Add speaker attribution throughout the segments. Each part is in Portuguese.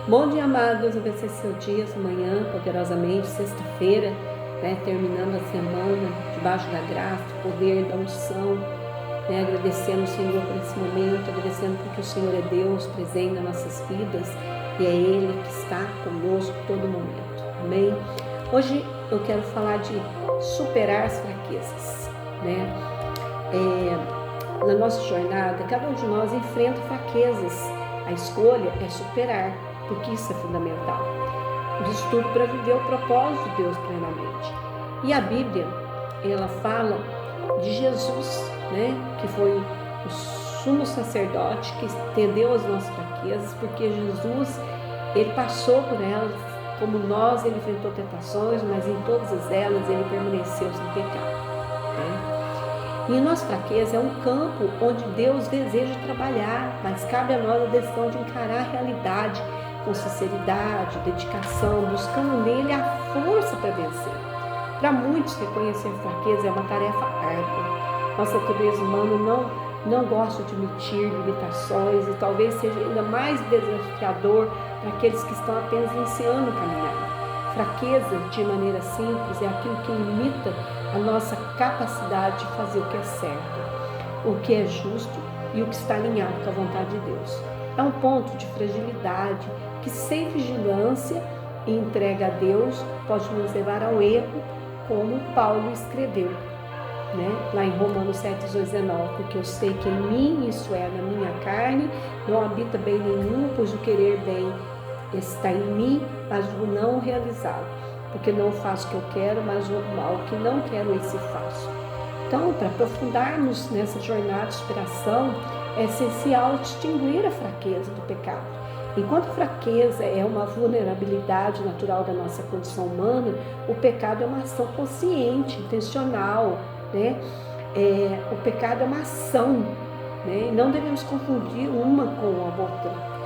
Speaker 1: Bom dia, amados. Deus abençoe seu dia, sua manhã, poderosamente, sexta-feira, terminando a semana, debaixo da graça, do poder, da unção, agradecendo o Senhor por esse momento, agradecendo porque o Senhor é Deus presente nas nossas vidas e é Ele que está conosco todo momento. Amém? Hoje eu quero falar de superar as fraquezas, na nossa jornada, cada um de nós enfrenta fraquezas. A escolha é superar, porque isso é fundamental. Diz tudo para viver o propósito de Deus plenamente. E a Bíblia, ela fala de Jesus, que foi o sumo sacerdote que entendeu as nossas fraquezas, porque Jesus, ele passou por elas, como nós, ele enfrentou tentações, mas em todas elas ele permaneceu sem pecado. E nossa fraqueza é um campo onde Deus deseja trabalhar, mas cabe a nós a decisão de encarar a realidade com sinceridade, dedicação, buscando nele a força para vencer. Para muitos, reconhecer fraqueza é uma tarefa árdua. Nossa natureza humana não gosta de admitir limitações e talvez seja ainda mais desafiador para aqueles que estão apenas iniciando a caminhar. Fraqueza, de maneira simples, é aquilo que limita a nossa capacidade de fazer o que é certo, o que é justo e o que está alinhado com a vontade de Deus. É um ponto de fragilidade que, sem vigilância e entrega a Deus, pode nos levar ao erro, como Paulo escreveu, lá em Romanos 7:19, porque eu sei que em mim, isso é, na minha carne, não habita bem nenhum, pois o querer bem está em mim, mas o não realizá-lo. Porque não faço o que eu quero, mas o mal que não quero, esse faço. Então, para aprofundarmos nessa jornada de superação, é essencial distinguir a fraqueza do pecado. Enquanto a fraqueza é uma vulnerabilidade natural da nossa condição humana, o pecado é uma ação consciente, intencional, o pecado é uma ação, não devemos confundir uma com a outra.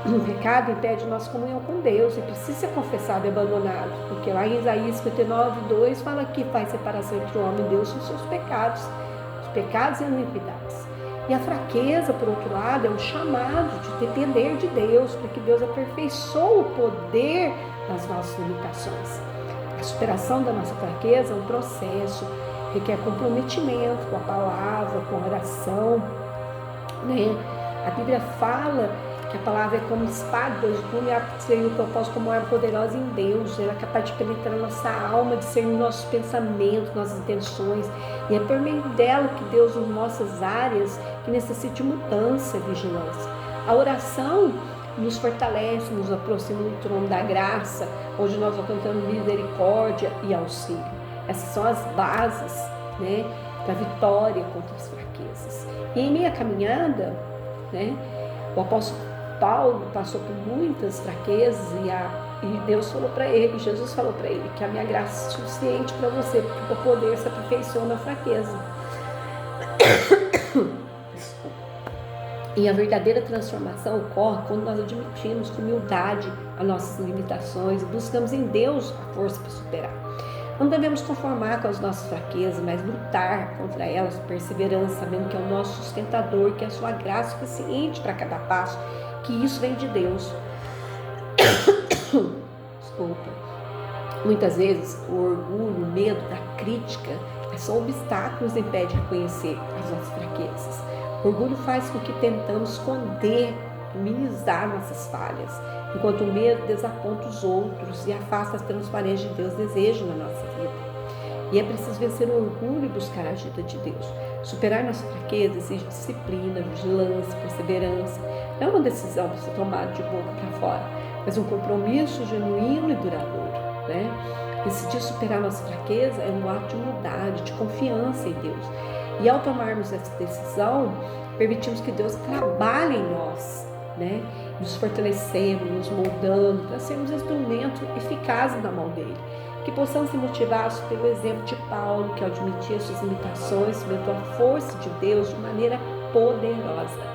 Speaker 1: O pecado impede nossa comunhão com Deus e precisa ser confessado e abandonado, porque lá em Isaías 59:2 fala que faz separação entre o homem e Deus são seus pecados, os pecados e as iniquidades. E a fraqueza, por outro lado, é um chamado de depender de Deus, porque Deus aperfeiçoa o poder das nossas limitações. A superação da nossa fraqueza é um processo, requer comprometimento com a palavra, com a oração, A Bíblia fala que a palavra é como espada de dois gumes, e o propósito como arma poderosa em Deus. Ela é capaz de penetrar nossa alma, discernir nossos pensamentos, nossas intenções. E é por meio dela que Deus nos nossas áreas que necessite mudança e vigilância. A oração nos fortalece, nos aproxima do trono da graça, onde nós alcançamos misericórdia e auxílio. Essas são as bases, da vitória contra as fraquezas. E em minha caminhada, o apóstolo Paulo passou por muitas fraquezas e Deus falou para ele, Jesus falou para ele, que a minha graça é suficiente para você, porque o poder se aperfeiçoa na fraqueza. E a verdadeira transformação ocorre quando nós admitimos com humildade as nossas limitações e buscamos em Deus a força para superar. Não devemos conformar com as nossas fraquezas, mas lutar contra elas com perseverança, sabendo que é o nosso sustentador, que é a sua graça suficiente para cada passo, que isso vem de Deus. Desculpa. Muitas vezes o orgulho, o medo da crítica são obstáculos que impedem de reconhecer as nossas fraquezas. O orgulho faz com que tentamos esconder, minimizar nossas falhas, enquanto o medo desaponta os outros e afasta as transparências de Deus deseja na nossa vida. E é preciso vencer o orgulho e buscar a ajuda de Deus. Superar nossa fraqueza exige disciplina, vigilância, perseverança. Não é uma decisão para ser tomada de boca para fora, mas um compromisso genuíno e duradouro. Decidir superar nossa fraqueza é um ato de humildade, de confiança em Deus. E ao tomarmos essa decisão, permitimos que Deus trabalhe em nós, nos fortalecendo, nos moldando, para sermos instrumentos eficazes na mão dele. Que possamos ser motivados pelo exemplo de Paulo, que ao admitir as suas limitações, experimentou a força de Deus de maneira poderosa.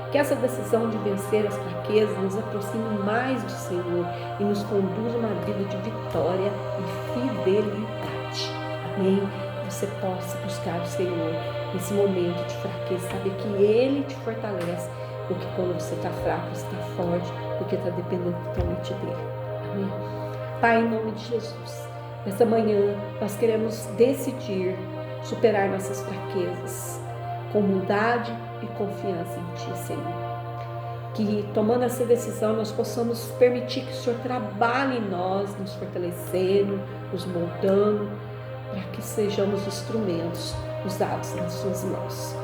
Speaker 1: Que essa decisão de vencer as fraquezas nos aproxime mais do Senhor e nos conduza a uma vida de vitória e fidelidade. Amém? Que você possa buscar o Senhor nesse momento de fraqueza, saber que Ele te fortalece, porque quando você está fraco, você está forte, porque está dependendo totalmente dele. Amém? Pai, em nome de Jesus, nessa manhã nós queremos decidir superar nossas fraquezas com humildade e confiança em Ti, Senhor. Que tomando essa decisão nós possamos permitir que o Senhor trabalhe em nós, nos fortalecendo, nos moldando, para que sejamos instrumentos usados nas Suas mãos.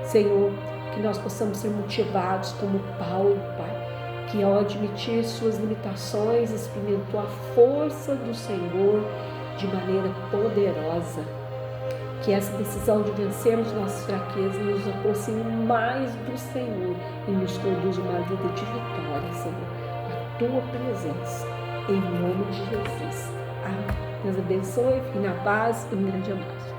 Speaker 1: Senhor, que nós possamos ser motivados como Paulo, Pai, que ao admitir suas limitações, experimentou a força do Senhor de maneira poderosa. Que essa decisão de vencermos nossas fraquezas nos aproxime mais do Senhor e nos conduza uma vida de vitória, Senhor, a Tua presença, em nome de Jesus. Amém. Deus abençoe, fique na paz e um grande abraço.